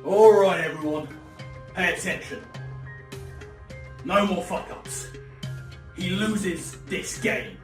Alright everyone, pay attention. No more fuck-ups. He loses this game.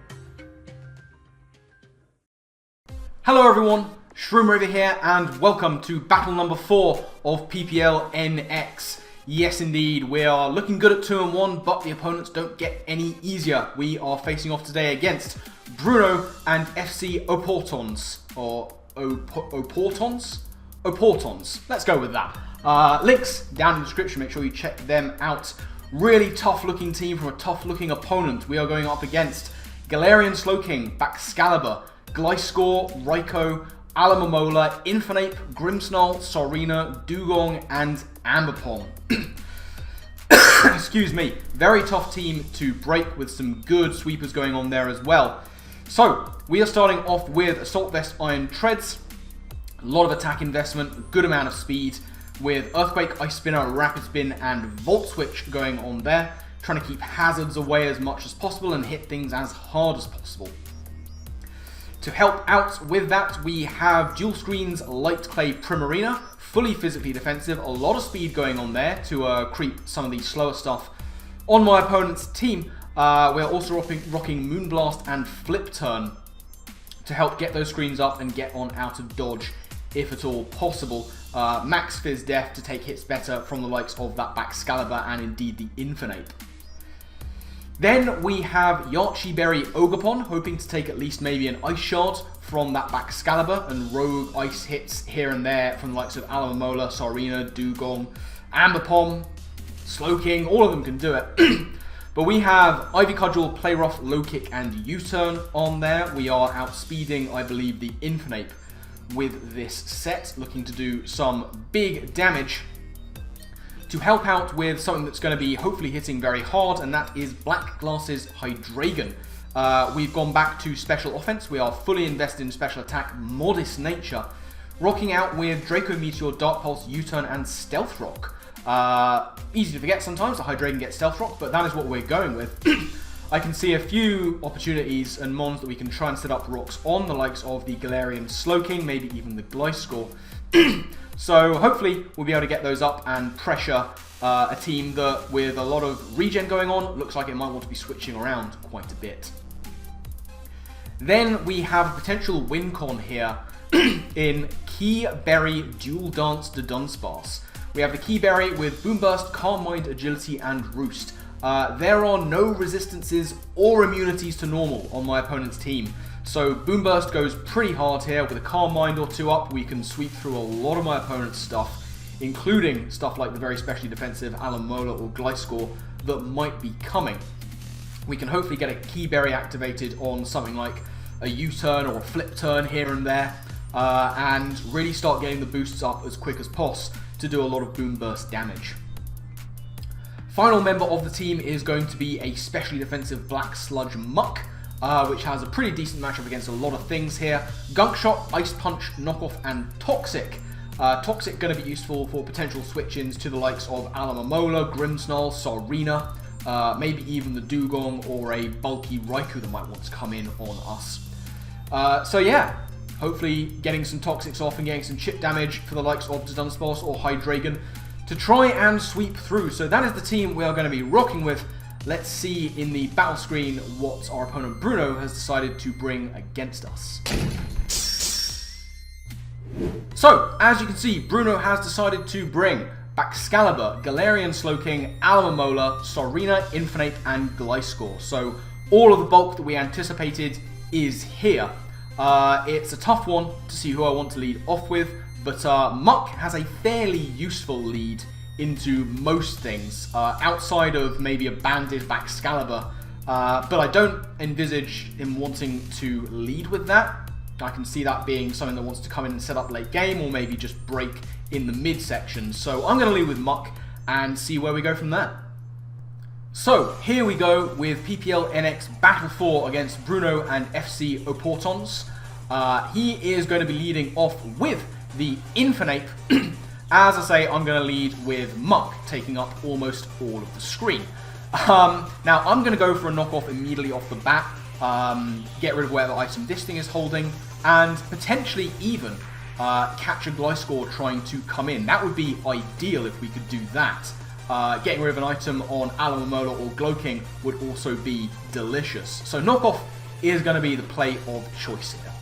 Hello everyone, Shroomraver here and welcome to battle number 4 of PPL NX. Yes indeed, we are looking good at 2-1, but the opponents don't get any easier. We are facing off today against Bruno and FC Oportons, or Oportons? Oportons, let's go with that. Links down in the description, make sure you check them out. Really tough looking team from a tough looking opponent. We are going up against Galarian Slowking, Baxcalibur, Gliscor, Raikou, Alamamola, Infernape, Grimmsnarl, Sarina, Dugong, and Ambipom. Excuse me. Very tough team to break with some good sweepers going on there as well. So, we are starting off with Assault Vest Iron Treads. A lot of attack investment, a good amount of speed, with Earthquake, Ice Spinner, Rapid Spin, and Volt Switch going on there. Trying to keep hazards away as much as possible and hit things as hard as possible. To help out with that, we have Dual Screens, Light Clay, Primarina, fully physically defensive, a lot of speed going on there to creep some of the slower stuff on my opponent's team. We're also rocking Moonblast and Flip Turn to help get those screens up and get on out of dodge if at all possible. Max Fizz Def to take hits better from the likes of that Baxcalibur and indeed the Infernape. Then we have Yachi Berry Ogerpon, hoping to take at least maybe an Ice Shard from that Baxcalibur and rogue ice hits here and there from the likes of Alamamola, Sarina, Dugong, Ambipom, Slowking, all of them can do it. But we have Ivy Cudgel, Play Rough, Low Kick, and U-Turn on there. We are outspeeding, I believe, the Infernape with this set, looking to do some big damage to help out with something that's going to be hopefully hitting very hard, and that is Black Glasses Hydreigon. We've gone back to special offense. We are fully invested in special attack, Modest Nature, rocking out with Draco Meteor, Dark Pulse, U-Turn, and Stealth Rock. Easy to forget sometimes that Hydreigon gets Stealth Rock, but that is what we're going with. I can see a few opportunities and mons that we can try and set up rocks on, the likes of the Galarian Slowking, maybe even the Gliscor. So hopefully we'll be able to get those up and pressure a team that, with a lot of regen going on, looks like it might want to be switching around quite a bit. Then we have a potential win con here in Key Berry Dual Dance Dudunsparce. We have the Key Berry with Boom Burst, Calm Mind, Agility, and Roost. There are no resistances or immunities to normal on my opponent's team. So Boom Burst goes pretty hard here. With a Calm Mind or two up, we can sweep through a lot of my opponent's stuff, including stuff like the very specially defensive Alamola or Gliscor that might be coming. We can hopefully get a Key Berry activated on something like a U-Turn or a Flip Turn here and there, and really start getting the boosts up as quick as possible to do a lot of Boom Burst damage. Final member of the team is going to be a specially defensive Black Sludge Muck, which has a pretty decent matchup against a lot of things here. Gunk Shot, Ice Punch, Knockoff, and Toxic. Toxic going to be useful for potential switch-ins to the likes of Alamamola, Grimmsnarl, Sarina, maybe even the Dugong or a bulky Raikou that might want to come in on us. So yeah, hopefully getting some Toxics off and getting some chip damage for the likes of Dudunsparce or Hydreigon to try and sweep through. So that is the team we are going to be rocking with. Let's see in the battle screen what our opponent Bruno has decided to bring against us. So, as you can see, Bruno has decided to bring Baxcalibur, Galarian Slowking, Alamamola, Sarina, Infernape, and Gliscor. So, all of the bulk that we anticipated is here. It's a tough one to see who I want to lead off with, but Muck has a fairly useful lead into most things, outside of maybe a banded Baxcalibur, but I don't envisage him wanting to lead with that. I can see that being something that wants to come in and set up late game, or maybe just break in the midsection. So I'm going to lead with Muck and see where we go from there. So here we go with PPL NX Battle 4 against Bruno and FC Oportons. He is going to be leading off with the Infernape. As I say, I'm going to lead with Muck, taking up almost all of the screen. Now, I'm going to go for a knockoff immediately off the bat, get rid of whatever item this thing is holding, and potentially even catch a Gliscor trying to come in. That would be ideal if we could do that. Getting rid of an item on Alomomola or Gloking would also be delicious. So knockoff is going to be the play of choice here.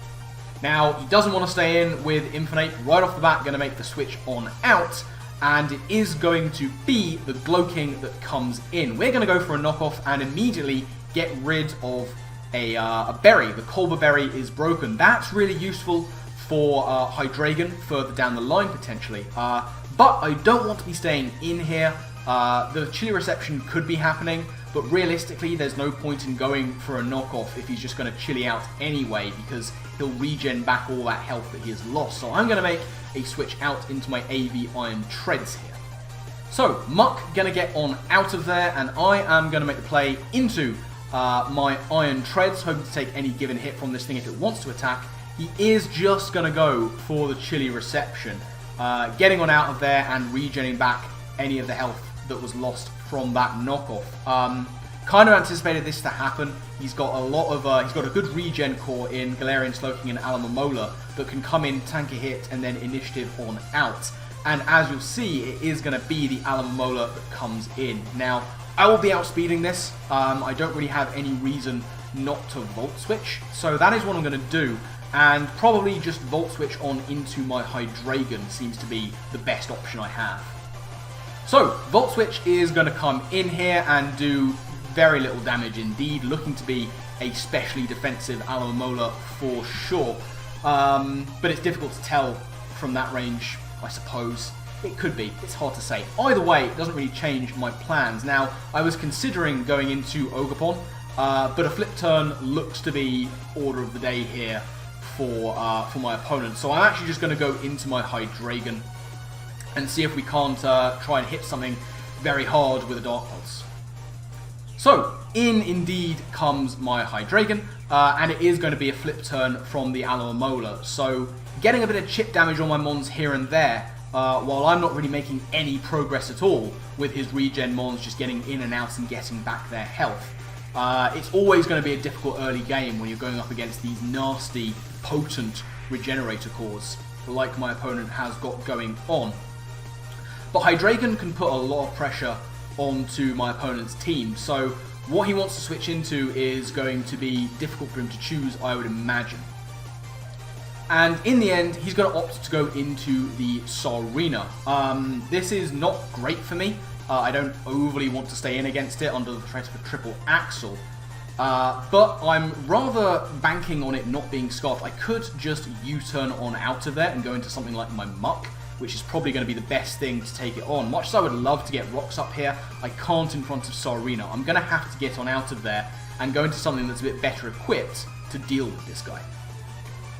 Now, he doesn't want to stay in with Infinite. Right off the bat, going to make the switch on out. And it is going to be the Gloking that comes in. We're going to go for a knockoff and immediately get rid of a berry. The Colbur berry is broken. That's really useful for Hydreigon further down the line, potentially. But I don't want to be staying in here. The chilly reception could be happening, but realistically there's no point in going for a knockoff if he's just going to chilly out anyway, because he'll regen back all that health that he has lost. So I'm going to make a switch out into my AV Iron Treads here. So Muck going to get on out of there, and I am going to make the play into my Iron Treads, hoping to take any given hit from this thing if it wants to attack. He is just going to go for the chilly reception, getting on out of there and regenerating back any of the health that was lost from that knockoff. Kind of anticipated this to happen. He's got a lot of, he's got a good regen core in Galarian Slowking and Alomomola that can come in, tank a hit, and then initiative on out. And as you'll see, it is going to be the Alomomola that comes in. Now, I will be outspeeding this. I don't really have any reason not to Volt Switch, so that is what I'm going to do. And probably just Volt Switch on into my Hydreigon seems to be the best option I have. So, Volt Switch is going to come in here and do very little damage indeed, looking to be a specially defensive Alomomola for sure. But it's difficult to tell from that range, I suppose. It could be, it's hard to say. Either way, it doesn't really change my plans. Now, I was considering going into Ogerpon, but a flip turn looks to be order of the day here for my opponent. So I'm actually just going to go into my Hydreigon and see if we can't try and hit something very hard with a Dark Pulse. So, in indeed comes my Hydreigon, and it is going to be a flip turn from the Alomomola. So, getting a bit of chip damage on my Mons here and there, while I'm not really making any progress at all with his regen Mons just getting in and out and getting back their health. It's always going to be a difficult early game when you're going up against these nasty, potent regenerator cores, like my opponent has got going on. But Hydreigon can put a lot of pressure onto my opponent's team, so what he wants to switch into is going to be difficult for him to choose, I would imagine. And in the end, he's going to opt to go into the Sarina. This is not great for me. I don't overly want to stay in against it under the threat of a triple axle. But I'm rather banking on it not being scarfed. I could just U-turn on out of there and go into something like my Muck, which is probably going to be the best thing to take it on. Much as I would love to get rocks up here, I can't in front of Sarina. I'm going to have to get on out of there and go into something that's a bit better equipped to deal with this guy.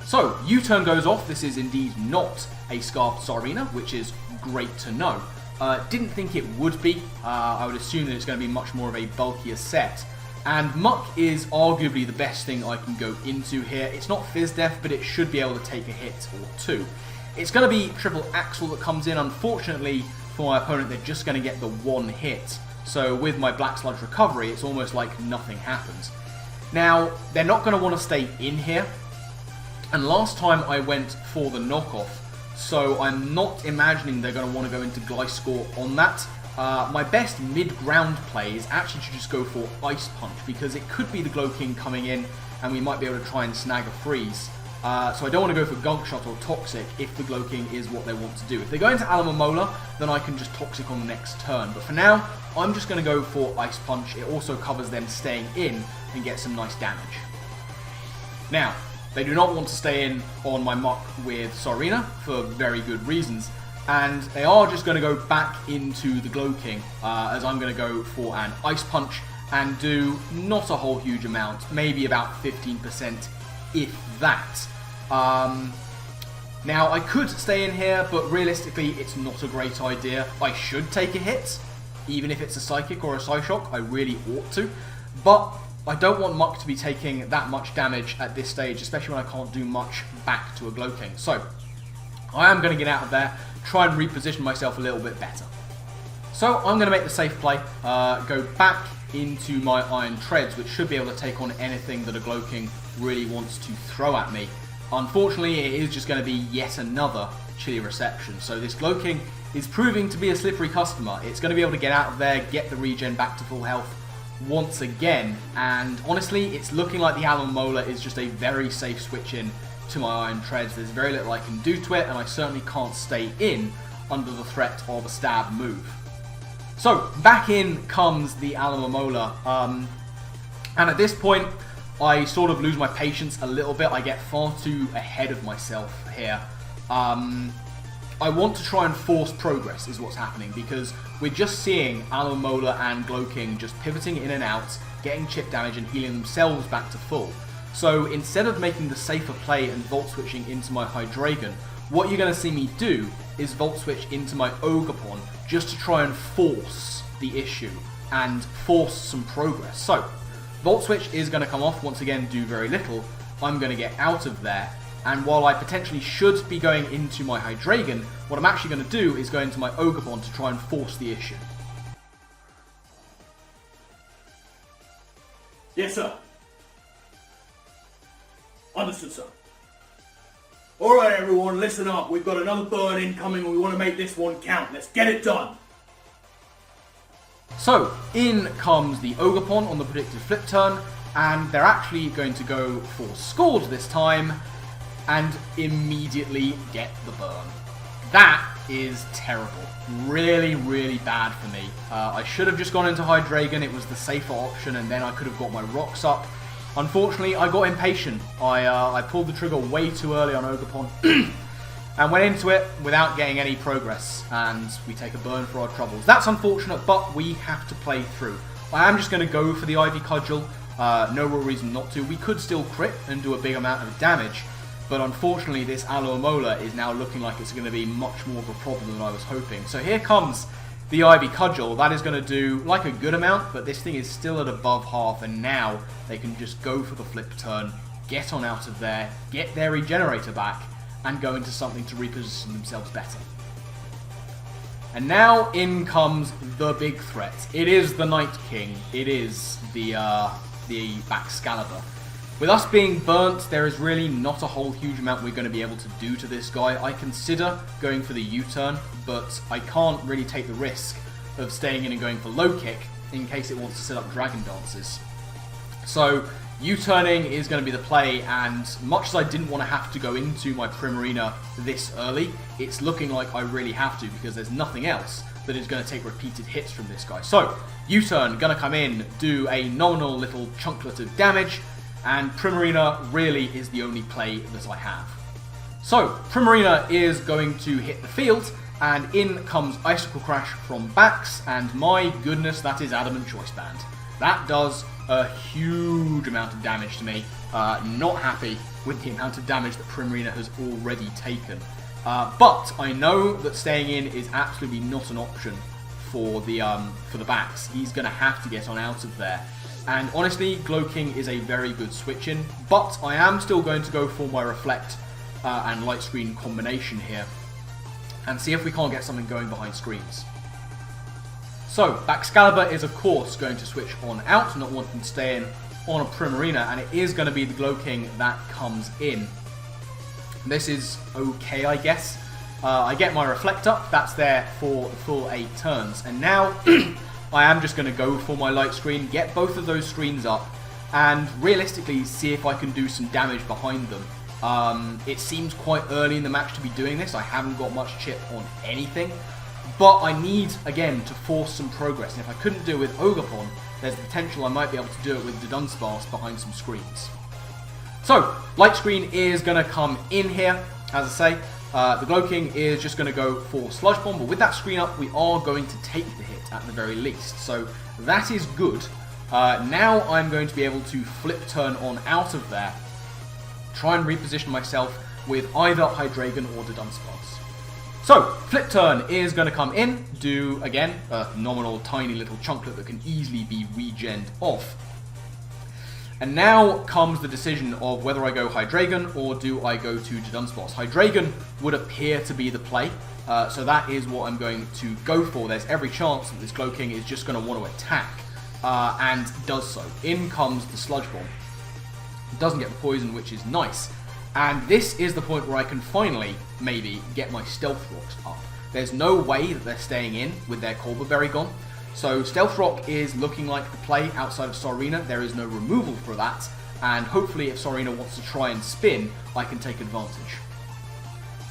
So, U-turn goes off. This is indeed not a scarfed Sarina, which is great to know. Didn't think it would be. I would assume that it's going to be much more of a bulkier set. And Muck is arguably the best thing I can go into here. It's not Fizz Def, but it should be able to take a hit or two. It's going to be triple axle that comes in. Unfortunately for my opponent, they're just going to get the one hit. So with my Black Sludge recovery, it's almost like nothing happens. Now, they're not going to want to stay in here. And last time I went for the knockoff, so I'm not imagining they're going to want to go into Gliscor on that. My best mid-ground play is actually to just go for Ice Punch, because it could be the Gloking coming in and we might be able to try and snag a freeze. So I don't want to go for Gunk Shot or Toxic if the Gloking is what they want to do. If they go into Alomomola, then I can just Toxic on the next turn. But for now, I'm just going to go for Ice Punch. It also covers them staying in and get some nice damage. Now, they do not want to stay in on my Muck with Sarina for very good reasons. And they are just going to go back into the Gloking, as I'm going to go for an Ice Punch and do not a whole huge amount, maybe about 15%, if that. Now, I could stay in here, but realistically, it's not a great idea. I should take a hit, even if it's a Psychic or a Psyshock. I really ought to. But I don't want Muck to be taking that much damage at this stage, especially when I can't do much back to a Gloking. So, I am going to get out of there, try and reposition myself a little bit better. So, I'm going to make the safe play, go back into my Iron Treads, which should be able to take on anything that a Gloking really wants to throw at me. Unfortunately, it is just going to be yet another chilly reception. So this Gloking is proving to be a slippery customer. It's going to be able to get out of there, get the regen back to full health once again. And honestly, it's looking like the Alomola is just a very safe switch in to my Iron Treads. There's very little I can do to it, and I certainly can't stay in under the threat of a stab move. So back in comes the Alomola, and at this point I sort of lose my patience a little bit. I get far too ahead of myself here. I want to try and force progress is what's happening, because we're just seeing Alomola and Gloking just pivoting in and out, getting chip damage and healing themselves back to full. So instead of making the safer play and Volt Switching into my Hydreigon, what you're going to see me do is Volt Switch into my Ogerpon just to try and force the issue and force some progress. So Volt Switch is going to come off, once again do very little. I'm going to get out of there, and while I potentially should be going into my Hydreigon, what I'm actually going to do is go into my Ogerpon to try and force the issue. Yes, sir. Understood, sir. Alright everyone, listen up. We've got another burn incoming and we want to make this one count. Let's get it done. So, in comes the Ogerpon on the predicted flip turn, and they're actually going to go for Scald this time, and immediately get the burn. That is terrible. Really, really bad for me. I should have just gone into Hydreigon, it was the safer option, and then I could have got my rocks up. Unfortunately, I got impatient. I pulled the trigger way too early on Ogerpon and went into it without getting any progress, and we take a burn for our troubles. That's unfortunate, but we have to play through. I am just going to go for the Ivy Cudgel. No real reason not to. We could still crit and do a big amount of damage, but unfortunately this Alomola is now looking like it's going to be much more of a problem than I was hoping. So here comes the Ivy Cudgel. That is going to do like a good amount, but this thing is still at above half, and now they can just go for the flip turn, get on out of there, get their regenerator back, and go into something to reposition themselves better. And now in comes the big threat. It is the Night King. It is the Baxcalibur. With us being burnt, there is really not a whole huge amount we're going to be able to do to this guy. I consider going for the U-turn, but I can't really take the risk of staying in and going for low kick in case it wants to set up Dragon Dances. So U-turning is going to be the play, and much as I didn't want to have to go into my Primarina this early, it's looking like I really have to, because there's nothing else that is going to take repeated hits from this guy. So U-turn, going to come in, do a nominal little chunklet of damage, and Primarina really is the only play that I have. So Primarina is going to hit the field, and in comes Icicle Crash from Bax, and my goodness, that is Adamant Choice Band. That does a huge amount of damage to me. Not happy with the amount of damage that Primarina has already taken. But I know that staying in is absolutely not an option for the Bax. He's going to have to get on out of there. And honestly, Gloking is a very good switch in, but I am still going to go for my Reflect and Light Screen combination here, and see if we can't get something going behind screens. So, Baxcalibur is of course going to switch on out, not wanting to stay in on a Primarina, and it is going to be the Gloking that comes in. This is okay, I guess. I get my Reflect up, that's there for the full 8 turns, and now I am just going to go for my Light Screen, get both of those screens up, and realistically see if I can do some damage behind them. It seems quite early in the match to be doing this. I haven't got much chip on anything, but I need, again, to force some progress, and if I couldn't do it with Ogerpon, there's the potential I might be able to do it with Dudunsparce behind some screens. So, Light Screen is going to come in here, as I say. The Gloking is just going to go for Sludge Bomb, but with that screen up, we are going to take the hit at the very least. So that is good. Now I'm going to be able to flip turn on out of there, try and reposition myself with either Hydreigon or Dudunsparce. So, flip turn is going to come in, do, again, a nominal tiny little chunklet that can easily be regened off. And now comes the decision of whether I go Hydreigon or do I go to Dudunsparce. Hydreigon would appear to be the play, so that is what I'm going to go for. There's every chance that this Gloking is just going to want to attack, and does so. In comes the Sludge Bomb. It doesn't get the poison, which is nice. And this is the point where I can finally, maybe, get my Stealth Rocks up. There's no way that they're staying in with their Culver Berry gone. So Stealth Rock is looking like the play outside of Sarina. There is no removal for that. And hopefully if Sarina wants to try and spin, I can take advantage.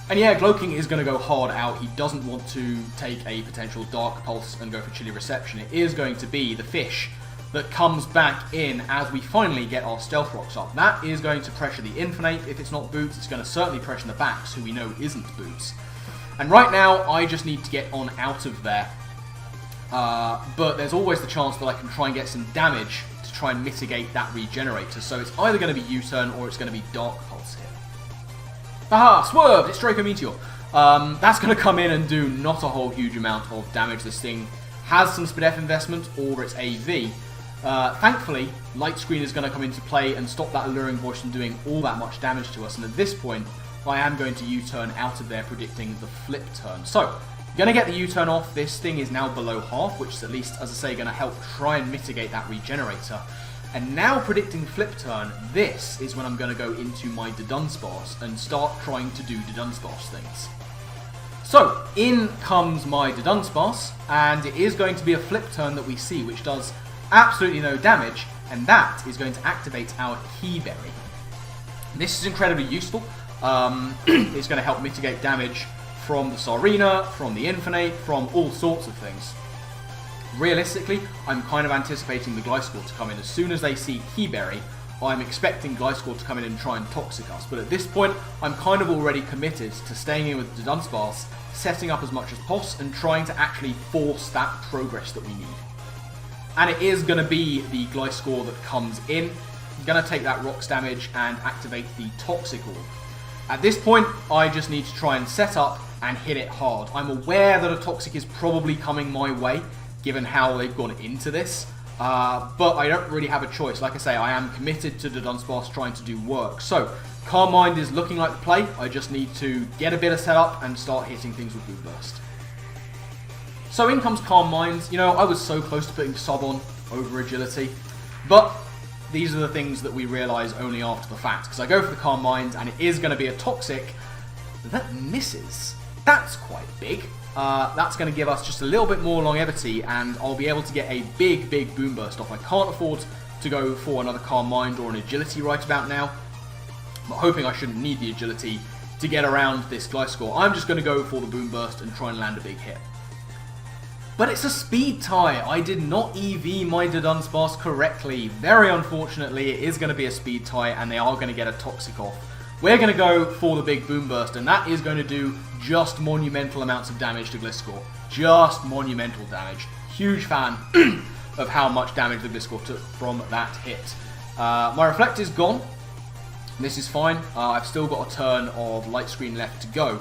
And yeah, Gloking is going to go hard out. He doesn't want to take a potential Dark Pulse and go for Chilly Reception. It is going to be the fish that comes back in as we finally get our Stealth Rocks up. That is going to pressure the Infinite. If it's not Boots, it's going to certainly pressure the Backs, who we know isn't Boots. And right now, I just need to get on out of there. But there's always the chance that I can try and get some damage to try and mitigate that Regenerator. So it's either going to be U-turn or it's going to be Dark Pulse here. Aha! Swerved! It's Draco Meteor. That's going to come in and do not a whole huge amount of damage. This thing has some SPDF investment, or its AV. Thankfully, Light Screen is going to come into play and stop that Alluring Voice from doing all that much damage to us. And at this point, I am going to U-turn out of there, predicting the flip turn. So, going to get the U-turn off. This thing is now below half, which is at least, as I say, going to help try and mitigate that Regenerator. And now predicting flip turn, this is when I'm going to go into my Dudunsparce and start trying to do Dudunsparce things. So, in comes my Dudunsparce, and it is going to be a flip turn that we see, which does absolutely no damage, and that is going to activate our Key Berry. This is incredibly useful. It's going to help mitigate damage from the Sarina, from the Infinite, from all sorts of things. Realistically, I'm kind of anticipating the Gliscor to come in. As soon as they see Key Berry, I'm expecting Gliscor to come in and try and Toxic us. But at this point, I'm kind of already committed to staying in with Dudunsparce, setting up as much as possible, and trying to actually force that progress that we need. And it is going to be the Gliscor that comes in. I'm going to take that Rocks damage and activate the Toxic Orb. At this point, I just need to try and set up and hit it hard. I'm aware that a Toxic is probably coming my way, given how they've gone into this, but I don't really have a choice. Like I say, I am committed to Dudunsparce trying to do work. So, Calm Mind is looking like the play. I just need to get a bit of setup and start hitting things with Boom Burst. So in comes Calm Mind. You know, I was so close to putting Sub on over Agility, but these are the things that we realise only after the fact, because I go for the Calm Mind, and it is going to be a Toxic that misses. That's quite big. That's going to give us just a little bit more longevity, and I'll be able to get a big Boom Burst off. I can't afford to go for another Calm Mind or an Agility right about now. I'm hoping I shouldn't need the Agility to get around this Gliscor. I'm just going to go for the Boom Burst and try and land a big hit. But it's a speed tie. I did not EV my Dudunsparce correctly. Very unfortunately, it is going to be a speed tie, and they are going to get a Toxic off. We're going to go for the big Boom Burst, and that is going to do just monumental amounts of damage to Gliscor. Just monumental damage. Huge fan of how much damage the Gliscor took from that hit. My Reflect is gone. This is fine. I've still got a turn of Light Screen left to go.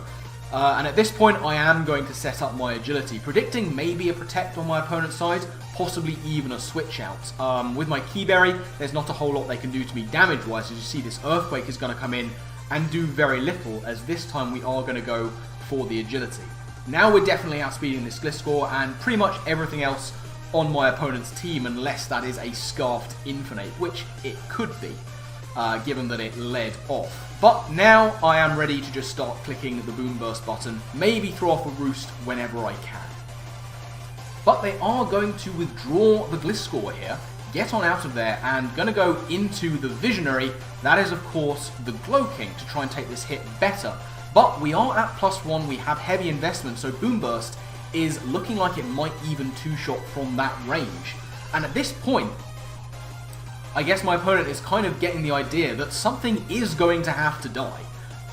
And at this point, I am going to set up my Agility, predicting maybe a Protect on my opponent's side, possibly even a Switch out. With my Key Berry, there's not a whole lot they can do to me damage-wise. As you see, this Earthquake is going to come in and do very little, as this time we are going to go for the Agility. Now we're definitely outspeeding this Gliscor and pretty much everything else on my opponent's team, unless that is a Scarfed Infinite, which it could be, given that it led off. But now I am ready to just start clicking the Boom Burst button, maybe throw off a Roost whenever I can. But they are going to withdraw the Gliscor here, get on out of there, and going to go into the Visionary. That is, of course, the Gloking to try and take this hit better. But we are at +1, we have heavy investment, so Boom Burst is looking like it might even two-shot from that range. And at this point, I guess my opponent is kind of getting the idea that something is going to have to die.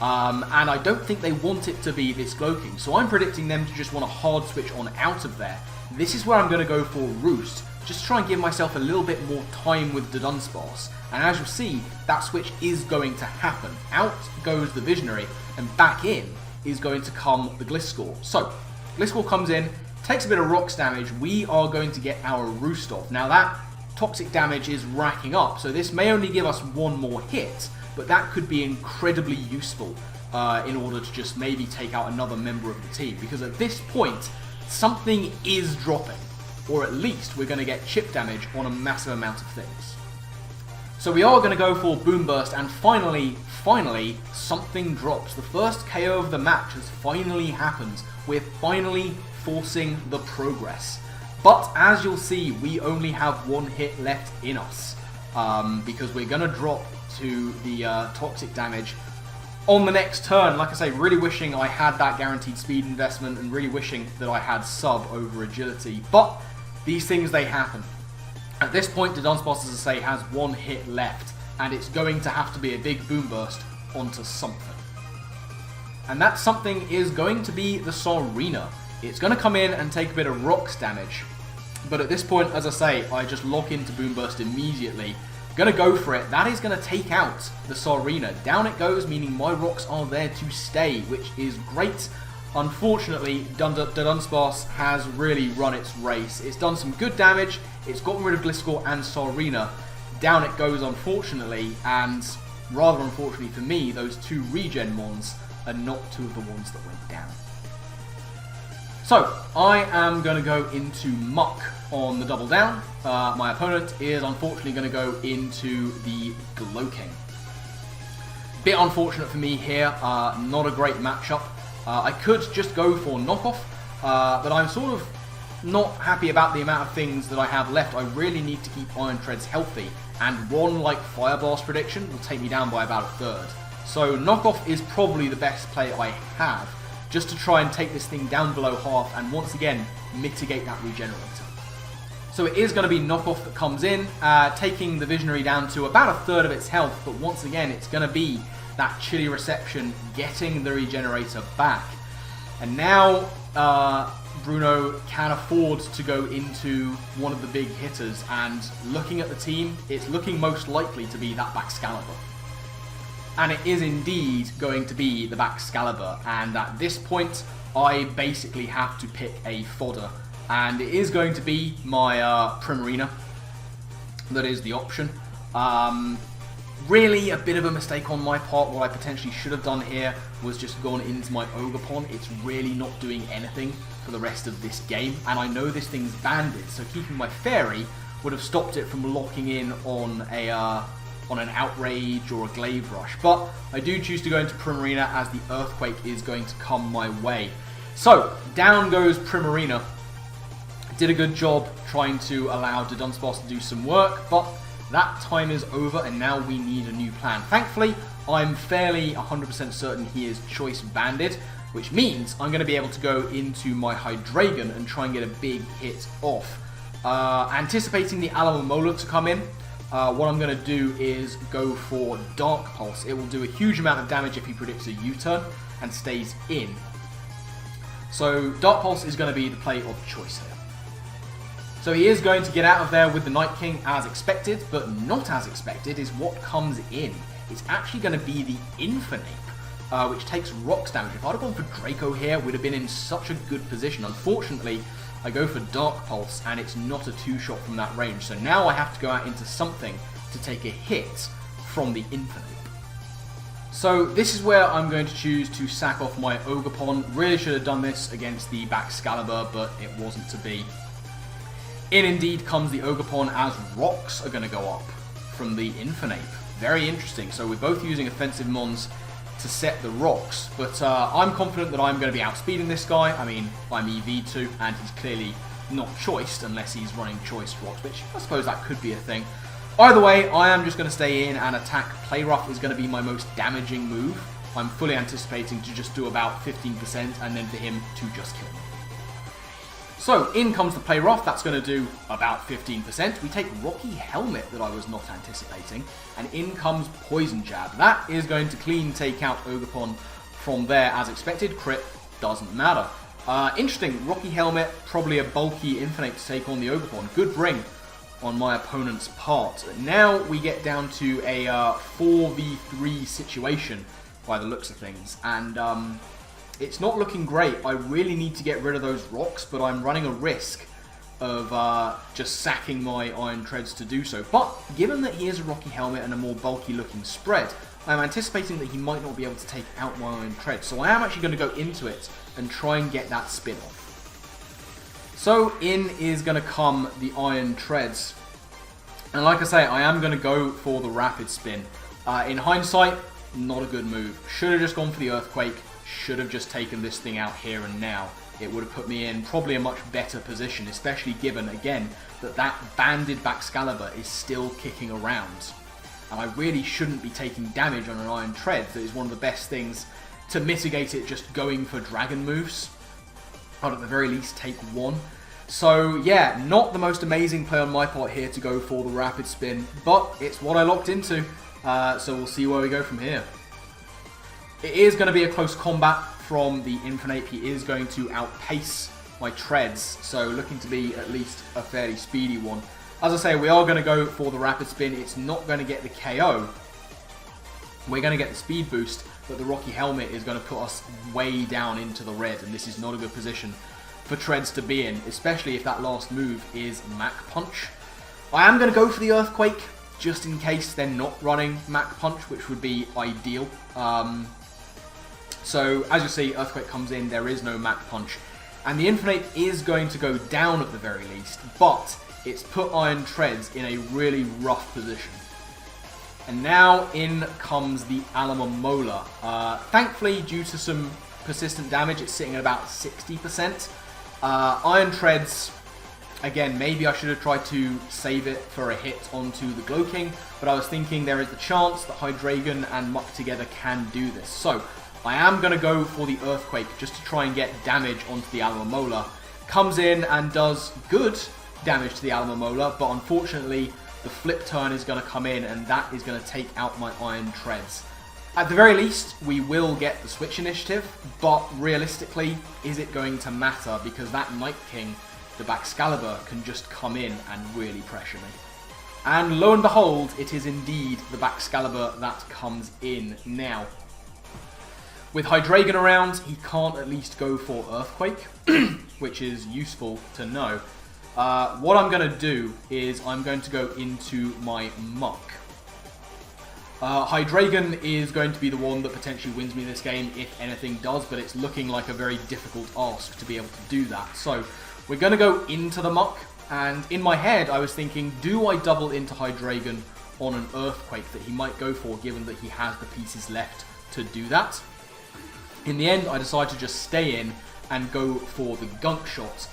And I don't think they want it to be this Gloking, so I'm predicting them to just want a hard switch on out of there. This is where I'm going to go for Roost, just try and give myself a little bit more time with Dudunsparce. And as you'll see, that switch is going to happen. Out goes the Visionary, and back in is going to come the Gliscor. So, Gliscor comes in, takes a bit of Rocks damage, we are going to get our Roost off. Now that Toxic damage is racking up, so this may only give us one more hit, but that could be incredibly useful in order to just maybe take out another member of the team, because at this point, something is dropping, or at least we're going to get chip damage on a massive amount of things. So we are going to go for Boom Burst, and finally, something drops. The first KO of the match has finally happened. We're finally forcing the progress. But as you'll see, we only have one hit left in us. Because we're going to drop to the toxic damage on the next turn. Like I say, really wishing I had that guaranteed speed investment and really wishing that I had sub over agility. But these things, they happen. At this point, Dudunsparce, as I say, has one hit left, and it's going to have to be a big Boom Burst onto something. And that something is going to be the Sarina. It's going to come in and take a bit of rocks damage. But at this point, as I say, I just lock into Boom Burst immediately. Gonna go for it. That is going to take out the Sarina. Down it goes, meaning my rocks are there to stay, which is great. Unfortunately, Dudunsparce has really run its race. It's done some good damage, it's gotten rid of Gliscor and Sarina. Down it goes, unfortunately, and rather unfortunately for me, those two regen mons are not two of the ones that went down. So, I am going to go into Muck on the double down. My opponent is unfortunately going to go into the Glowking. Bit unfortunate for me here, not a great matchup. I could just go for knockoff, but I'm sort of not happy about the amount of things that I have left. I really need to keep Iron Treads healthy, and one like Fire Blast prediction will take me down by about a third. So knockoff is probably the best play I have, just to try and take this thing down below half and once again mitigate that regenerator. So it is going to be knockoff that comes in, taking the Visionary down to about a third of its health, but once again it's going to be that chilly reception, getting the regenerator back. And now Bruno can afford to go into one of the big hitters, and looking at the team, it's looking most likely to be that Baxcalibur. And it is indeed going to be the Baxcalibur, and at this point I basically have to pick a fodder, and it is going to be my Primarina that is the option. Really a bit of a mistake on my part. What I potentially should have done here was just gone into my Ogerpon. It's really not doing anything for the rest of this game, and I know this thing's banded, so keeping my Fairy would have stopped it from locking in on a on an Outrage or a Glaive Rush. But I do choose to go into Primarina as the Earthquake is going to come my way. So down goes Primarina. Did a good job trying to allow Dudunsparce to do some work, but that time is over and now we need a new plan. Thankfully, I'm fairly 100% certain he is choice banded, which means I'm going to be able to go into my Hydreigon and try and get a big hit off. Anticipating the Alomomola to come in, what I'm going to do is go for Dark Pulse. It will do a huge amount of damage if he predicts a U-turn and stays in. So Dark Pulse is going to be the play of choice here. So he is going to get out of there with the Night King as expected, but not as expected is what comes in. It's actually going to be the Infernape, which takes rocks damage. If I'd have gone for Draco here, we'd have been in such a good position. Unfortunately, I go for Dark Pulse, and it's not a two-shot from that range. So now I have to go out into something to take a hit from the Infernape. So this is where I'm going to choose to sack off my Ogerpon. Really should have done this against the Baxcalibur, but it wasn't to be. In indeed comes the Ogerpon as rocks are going to go up from the Infernape. Very interesting. So we're both using offensive mons to set the rocks, but I'm confident that I'm going to be outspeeding this guy. I mean, I'm EV2 and he's clearly not choiced unless he's running choiced rocks, which I suppose that could be a thing. Either way, I am just going to stay in and attack. Play Rough is going to be my most damaging move. I'm fully anticipating to just do about 15% and then for him to just kill me. So, in comes the Play Rough, that's going to do about 15%. We take Rocky Helmet that I was not anticipating, and in comes Poison Jab. That is going to clean take out Ogerpon from there as expected. Crit doesn't matter. Interesting, Rocky Helmet, probably a bulky Infernape to take on the Ogerpon. Good bring on my opponent's part. Now we get down to a 4v3 situation by the looks of things, and it's not looking great. I really need to get rid of those rocks, but I'm running a risk of just sacking my Iron Treads to do so. But given that he is a Rocky Helmet and a more bulky looking spread, I'm anticipating that he might not be able to take out my Iron Treads. So I am actually going to go into it and try and get that spin off. So in is going to come the Iron Treads. And like I say, I am going to go for the Rapid Spin. In hindsight, not a good move. Should have just gone for the Earthquake. Should have just taken this thing out here and now. It would have put me in probably a much better position, especially given, again, that banded Baxcalibur is still kicking around. And I really shouldn't be taking damage on an Iron Tread. That is one of the best things to mitigate it, just going for Dragon moves. I'd at the very least take one. So yeah, not the most amazing play on my part here to go for the Rapid Spin, but it's what I locked into. So we'll see where we go from here. It is going to be a close combat from the Infernape. He is going to outpace my Treads, so looking to be at least a fairly speedy one. As I say, we are going to go for the Rapid Spin. It's not going to get the KO. We're going to get the speed boost, but the Rocky Helmet is going to put us way down into the red, and this is not a good position for Treads to be in, especially if that last move is Mach Punch. I am going to go for the Earthquake, just in case they're not running Mach Punch, which would be ideal. So, as you see, Earthquake comes in, there is no Mach Punch. And the Infernape is going to go down at the very least, but it's put Iron Treads in a really rough position. And now in comes the Alomomola. Thankfully, due to some persistent damage, it's sitting at about 60%. Iron Treads, again, maybe I should have tried to save it for a hit onto the Gloking, but I was thinking there is the chance that Hydreigon and Muck together can do this. So, I am going to go for the Earthquake just to try and get damage onto the Alomomola. Comes in and does good damage to the Alomomola, but unfortunately the flip turn is going to come in and that is going to take out my Iron Treads. At the very least, we will get the Switch Initiative, but realistically, is it going to matter? Because that Night King, the Baxcalibur, can just come in and really pressure me. And lo and behold, it is indeed the Baxcalibur that comes in now. With Hydreigon around, he can't at least go for Earthquake, which is useful to know. What I'm going to do is I'm going to go into my Muck. Hydreigon is going to be the one that potentially wins me this game, if anything does, but it's looking like a very difficult ask to be able to do that. So, we're going to go into the Muck, and in my head I was thinking, do I double into Hydreigon on an Earthquake that he might go for, given that he has the pieces left to do that? In the end, I decided to just stay in and go for the Gunk Shot,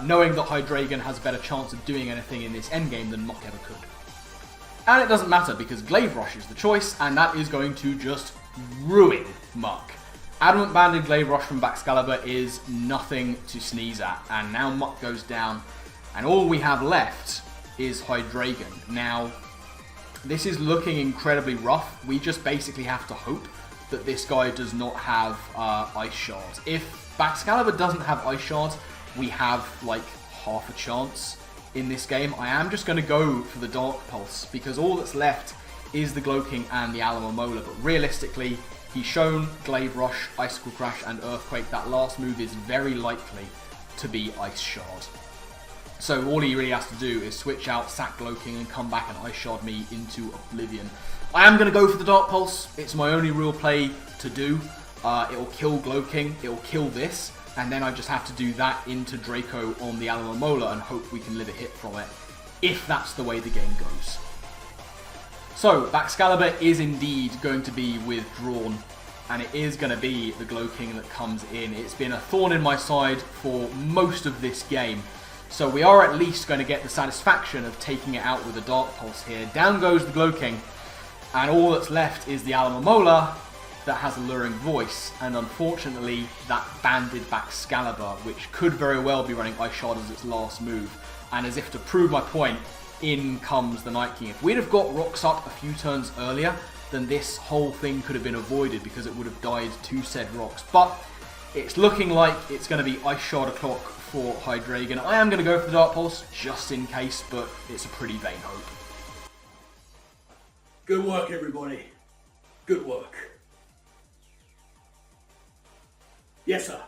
knowing that Hydreigon has a better chance of doing anything in this endgame than Muck ever could. And it doesn't matter, because Glaive Rush is the choice, and that is going to just ruin Muck. Adamant Banded Glaive Rush from Baxcalibur is nothing to sneeze at, and now Muck goes down, and all we have left is Hydreigon. Now, this is looking incredibly rough. We just basically have to hope that this guy does not have Ice Shard. If Baxcalibur doesn't have Ice Shard, we have like half a chance in this game. I am just going to go for the Dark Pulse, because all that's left is the Gloking and the Alomomola, but realistically, he's shown Glaive Rush, Icicle Crash, and Earthquake. That last move is very likely to be Ice Shard. So all he really has to do is switch out, sack Gloking, and come back and Ice Shard me into oblivion. I am going to go for the Dark Pulse. It's my only real play to do. It'll kill Gloking, it'll kill this, and then I just have to do that into Draco on the Alomomola and hope we can live a hit from it, if that's the way the game goes. So, Baxcalibur is indeed going to be withdrawn, and it is going to be the Gloking that comes in. It's been a thorn in my side for most of this game, so we are at least going to get the satisfaction of taking it out with a Dark Pulse here. Down goes the Gloking, and all that's left is the Alomomola that has Alluring Voice, and unfortunately that banded Baxcalibur, which could very well be running Ice Shard as its last move. And as if to prove my point, in comes the Night King. If we'd have got Rocks up a few turns earlier, then this whole thing could have been avoided, because it would have died to said Rocks. But it's looking like it's going to be Ice Shard o'clock for Hydreigon. I am going to go for the Dark Pulse, just in case, but it's a pretty vain hope. Good work, everybody. Good work. Yes, sir.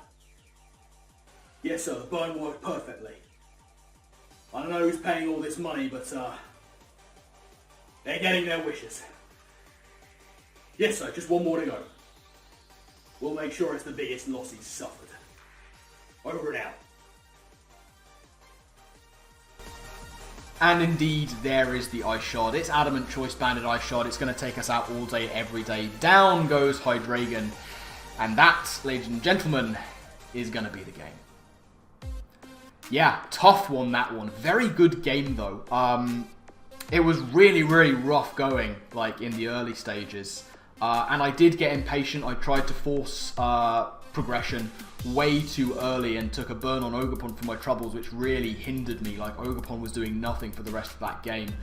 Yes, sir. The burn worked perfectly. I don't know who's paying all this money, but they're getting their wishes. Yes, sir. Just one more to go. We'll make sure it's the biggest loss he's suffered. Over and out. And indeed, there is the Ice Shard. It's Adamant Choice Banded Ice Shard. It's going to take us out all day, every day. Down goes Hydreigon. And that, ladies and gentlemen, is going to be the game. Yeah, tough one, that one. Very good game, though. It was really, really rough going, like, in the early stages. And I did get impatient. I tried to force progression way too early and took a burn on Ogerpon for my troubles, which really hindered me. Like, Ogerpon was doing nothing for the rest of that game.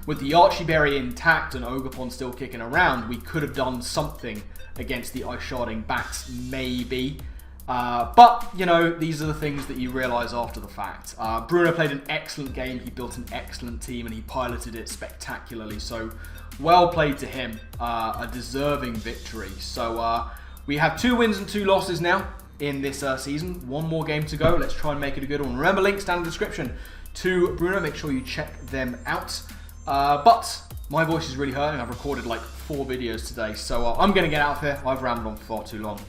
With the Archie Berry intact and Ogerpon still kicking around, we could have done something against the Ice Sharding backs, maybe. But, you know, these are the things that you realise after the fact. Bruno played an excellent game, he built an excellent team, and he piloted it spectacularly. So, well played to him. A deserving victory. So, we have 2 wins and 2 losses now in this season. 1 more game to go. Let's try and make it a good one. Remember, links down in the description to Bruno. Make sure you check them out. But my voice is really hurting. I've recorded like 4 videos today. So, I'm going to get out of here. I've rambled on for far too long.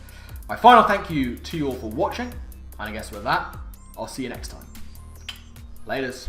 My final thank you to you all for watching, and I guess with that, I'll see you next time. Laters.